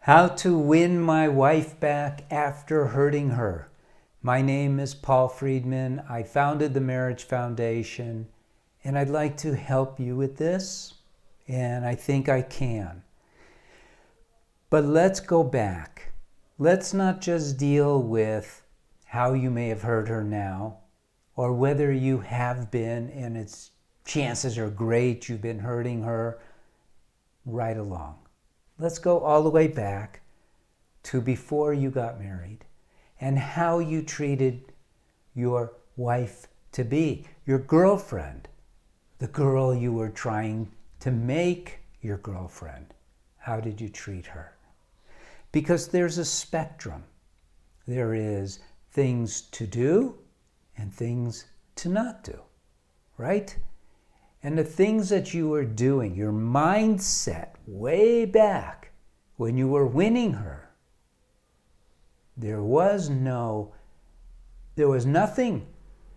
How to win my wife back after hurting her. My name is Paul Friedman. I founded the Marriage Foundation, and I'd like to help you with this, and I think I can. But let's go back. Let's not just deal with how you may have hurt her now, or whether you have been, and its chances are great you've been hurting her right along. Let's go all the way back to before you got married and how you treated your wife-to-be, your girlfriend, the girl you were trying to make your girlfriend. How did you treat her? Because there's a spectrum. There is things to do and things to not do, right? And the things that you were doing, your mindset way back when you were winning her, there was nothing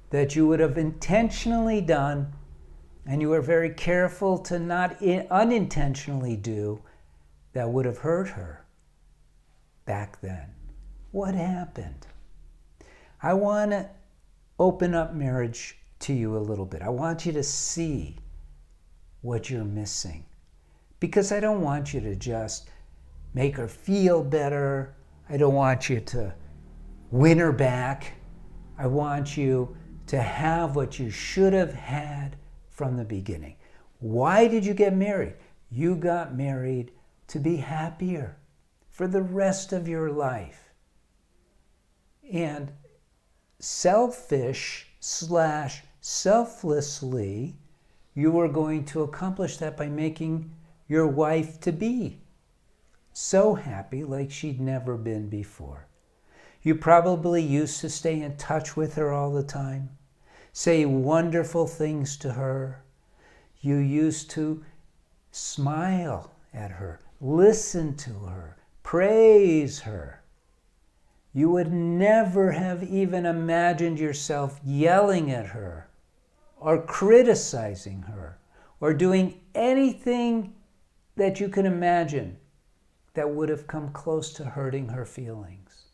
that you would have intentionally done, and you were very careful to not unintentionally do, that would have hurt her back then. What happened? I want to open up marriage to you a little bit. I want you to see what you're missing, because I don't want you to just make her feel better. I don't want you to win her back. I want you to have what you should have had from the beginning. Why did you get married? You got married to be happier for the rest of your life. And selfishly, you were going to accomplish that by making your wife-to-be so happy like she'd never been before. You probably used to stay in touch with her all the time, say wonderful things to her. You used to smile at her, listen to her, praise her. You would never have even imagined yourself yelling at her or criticizing her or doing anything that you can imagine that would have come close to hurting her feelings.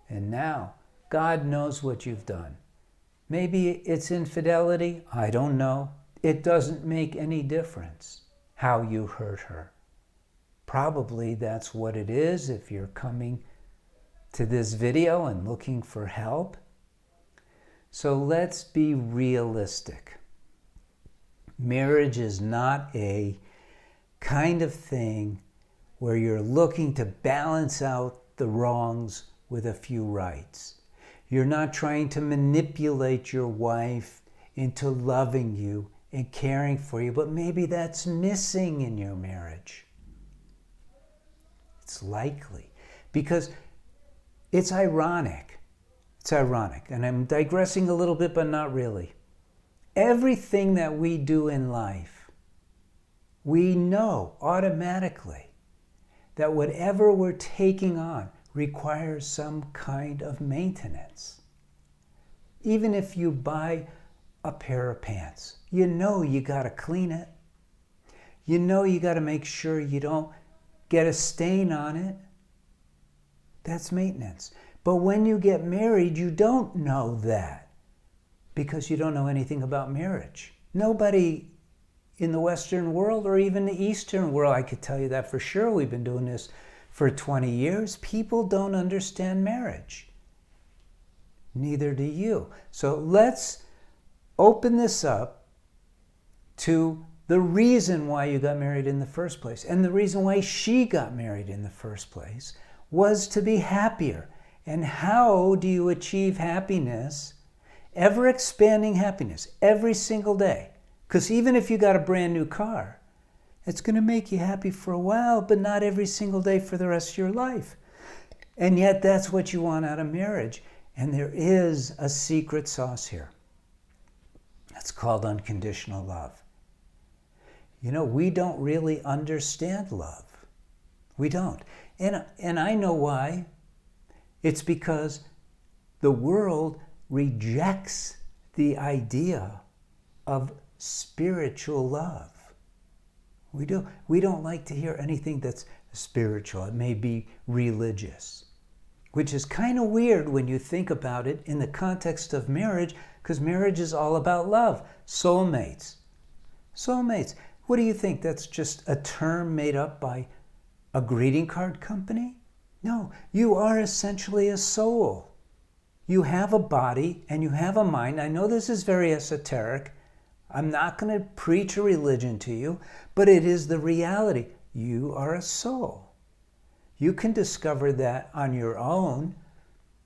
And now, God knows what you've done. Maybe it's infidelity, I don't know. It doesn't make any difference how you hurt her. Probably that's what it is if you're coming to this video and looking for help. So let's be realistic. Marriage is not a kind of thing where you're looking to balance out the wrongs with a few rights. You're not trying to manipulate your wife into loving you and caring for you, but maybe that's missing in your marriage. It's likely, because it's ironic. It's ironic, and I'm digressing a little bit, but not really. Everything that we do in life, we know automatically that whatever we're taking on requires some kind of maintenance. Even if you buy a pair of pants, you know you got to clean it. You know you got to make sure you don't get a stain on it. That's maintenance. But when you get married, you don't know that because you don't know anything about marriage. Nobody in the Western world or even the Eastern world, I could tell you that for sure. We've been doing this for 20 years. People don't understand marriage. Neither do you. So let's open this up to the reason why you got married in the first place. And the reason why she got married in the first place was to be happier. And how do you achieve happiness, ever expanding happiness, every single day? Because even if you got a brand new car, it's going to make you happy for a while, but not every single day for the rest of your life. And yet that's what you want out of marriage. And there is a secret sauce here. It's called unconditional love. You know, we don't really understand love. We don't. And I know why. It's because the world rejects the idea of spiritual love. We do. We don't like to hear anything that's spiritual. It may be religious, which is kind of weird when you think about it in the context of marriage, because marriage is all about love. Soulmates. Soulmates. What do you think? That's just a term made up by a greeting card company? No, you are essentially a soul. You have a body and you have a mind. I know this is very esoteric. I'm not going to preach a religion to you, but it is the reality. You are a soul. You can discover that on your own.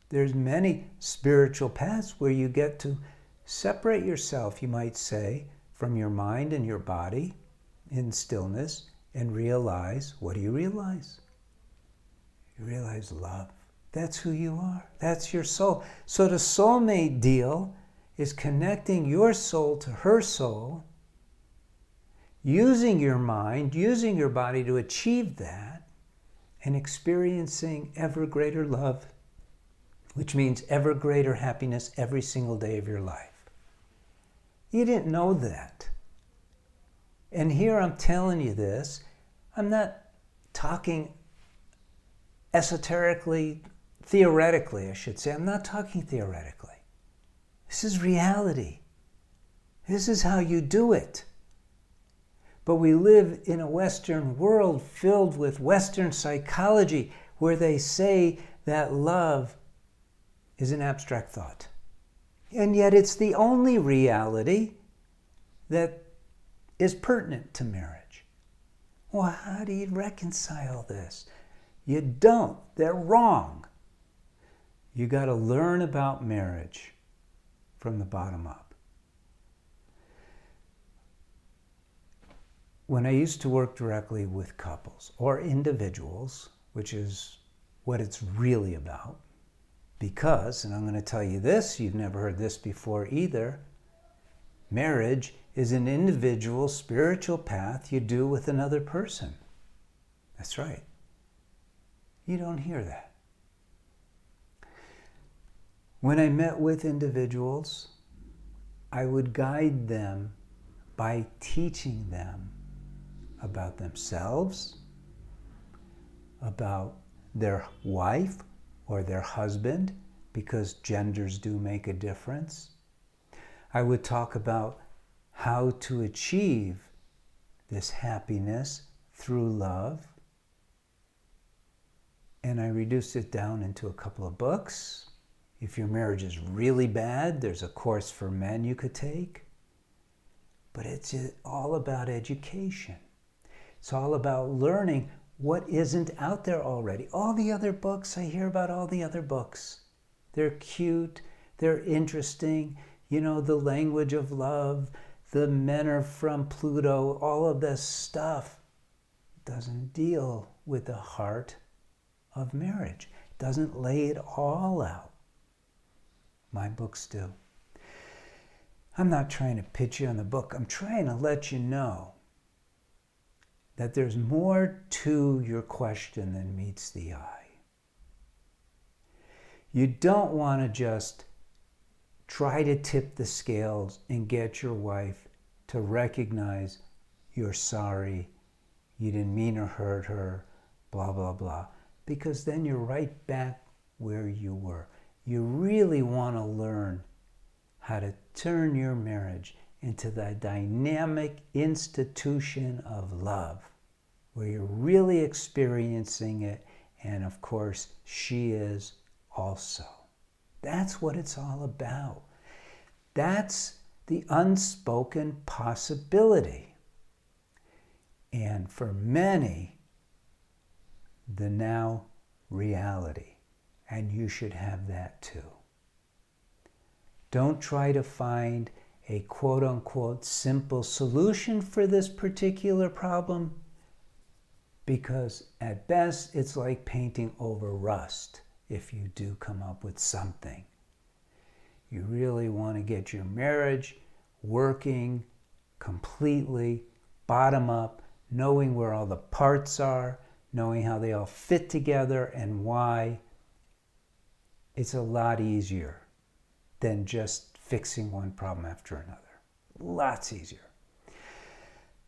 There's many spiritual paths where you get to separate yourself, you might say, from your mind and your body in stillness and realize, what do you realize? You realize love. That's who you are. That's your soul. So the soulmate deal is connecting your soul to her soul, using your mind, using your body to achieve that, and experiencing ever greater love, which means ever greater happiness every single day of your life. You didn't know that. And here I'm telling you this. I'm not talking esoterically, theoretically, I should say. I'm not talking theoretically. This is reality. This is how you do it. But we live in a Western world filled with Western psychology where they say that love is an abstract thought. And yet it's the only reality that is pertinent to marriage. Well, how do you reconcile this? You don't. They're wrong. You got to learn about marriage from the bottom up. When I used to work directly with couples or individuals, which is what it's really about, because, and I'm going to tell you this, you've never heard this before either, marriage is an individual spiritual path you do with another person. That's right. You don't hear that. When I met with individuals, I would guide them by teaching them about themselves, about their wife or their husband, because genders do make a difference. I would talk about how to achieve this happiness through love. And I reduced it down into a couple of books. If your marriage is really bad, there's a course for men you could take. But it's all about education. It's all about learning what isn't out there already. All the other books, I hear about all the other books. They're cute, they're interesting, you know, the language of love, the men are from Pluto, all of this stuff doesn't deal with the heart of marriage. It doesn't lay it all out. My books do. I'm not trying to pitch you on the book. I'm trying to let you know that there's more to your question than meets the eye. You don't want to just try to tip the scales and get your wife to recognize you're sorry, you didn't mean to hurt her, blah, blah, blah. Because then you're right back where you were. You really want to learn how to turn your marriage into the dynamic institution of love, where you're really experiencing it, and of course, she is also. That's what it's all about. That's the unspoken possibility. And for many, the now reality. And you should have that too. Don't try to find a quote-unquote simple solution for this particular problem, because at best it's like painting over rust if you do come up with something. You really want to get your marriage working completely, bottom up, knowing where all the parts are, knowing how they all fit together and why. It's a lot easier than just fixing one problem after another. Lots easier.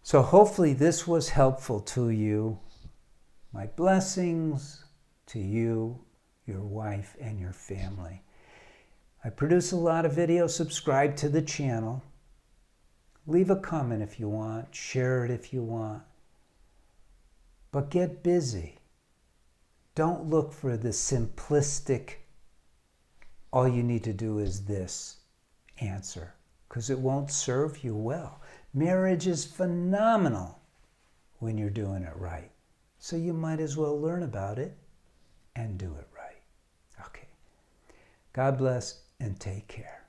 So hopefully this was helpful to you. My blessings to you, your wife, and your family. I produce a lot of videos. Subscribe to the channel. Leave a comment if you want. Share it if you want. But get busy. Don't look for the simplistic, all you need to do is this answer, because it won't serve you well. Marriage is phenomenal when you're doing it right. So you might as well learn about it and do it right. Okay. God bless and take care.